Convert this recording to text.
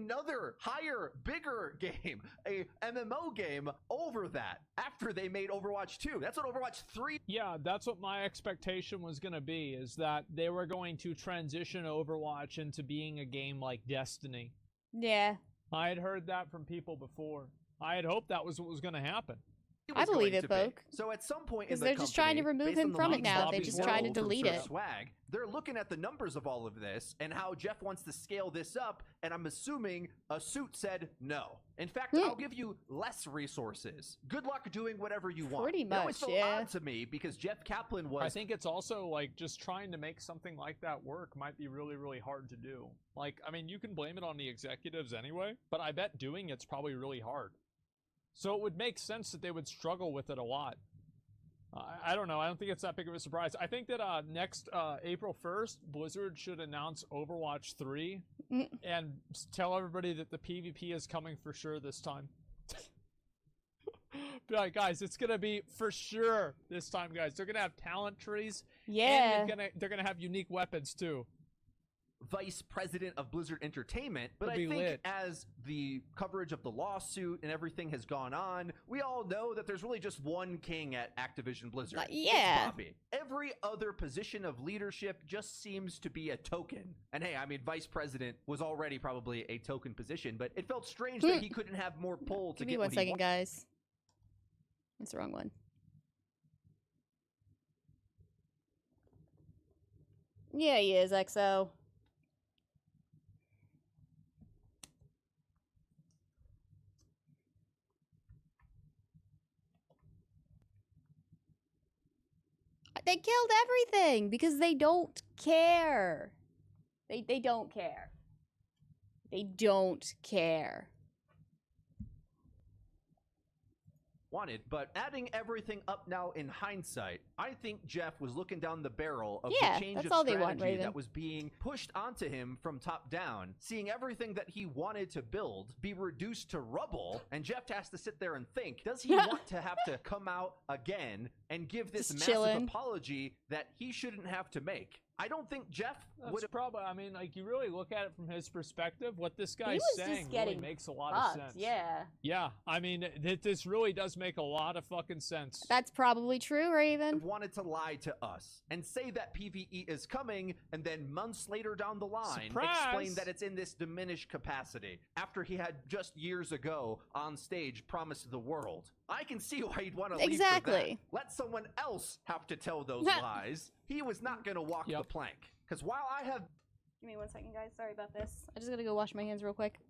another higher, bigger game, a MMO game over that after they made Overwatch 2. That's what Overwatch 3. Yeah, that's what my expectation was going to be, is that they were going to transition Overwatch into being a game like Destiny. Yeah. I had heard that from people before. I had hoped that was what was going to happen. I believe it, Poke. So at some point in Because the they're just trying to remove him from it now. They just tried to delete it. Swag, they're looking at the numbers of all of this and how Jeff wants to scale this up, and I'm assuming a suit said no. In fact, I'll give you less resources. Good luck doing whatever you want. Pretty much, it always felt odd to me because Jeff Kaplan was... I think it's also, like, just trying to make something like that work might be really, really hard to do. Like, I mean, you can blame it on the executives anyway, but I bet doing it's probably really hard. So it would make sense that they would struggle with it a lot. I don't know. I don't think it's that big of a surprise. I think that next April 1st, Blizzard should announce Overwatch 3 and tell everybody that the PvP is coming for sure this time. Be like, guys, it's going to be for sure this time, guys. They're going to have talent trees. Yeah. And they're going to have unique weapons, too. Vice president of Blizzard Entertainment, but I think as the coverage of the lawsuit and everything has gone on, we all know that there's really just one king at Activision Blizzard. Yeah. It's Bobby. Every other position of leadership just seems to be a token. And hey, I mean, vice president was already probably a token position, but it felt strange that he couldn't have more pull to get what he wanted. Give me 1 second, guys. That's the wrong one. Yeah, he is, XO. They killed everything because they don't care. They don't care. They don't care. Wanted, but adding everything up now in hindsight, I think Jeff was looking down the barrel of the change of strategy that was being pushed onto him from top down, seeing everything that he wanted to build be reduced to rubble, and Jeff has to sit there and think, does he want to have to come out again and give this massive apology that he shouldn't have to make? I don't think Jeff would have probably, I mean, like, you really look at it from his perspective, what this guy's saying really makes a lot of sense. Yeah. Yeah, I mean, this really does make a lot of fucking sense. That's probably true, Raven. Wanted to lie to us and say that PvE is coming, and then months later down the line, explain that it's in this diminished capacity after he had just years ago on stage promised the world. I can see why you'd want to leave for that. Let someone else have to tell those lies. He was not going to walk the plank. Because while I have... Give me 1 second, guys. Sorry about this. I just gotta go wash my hands real quick.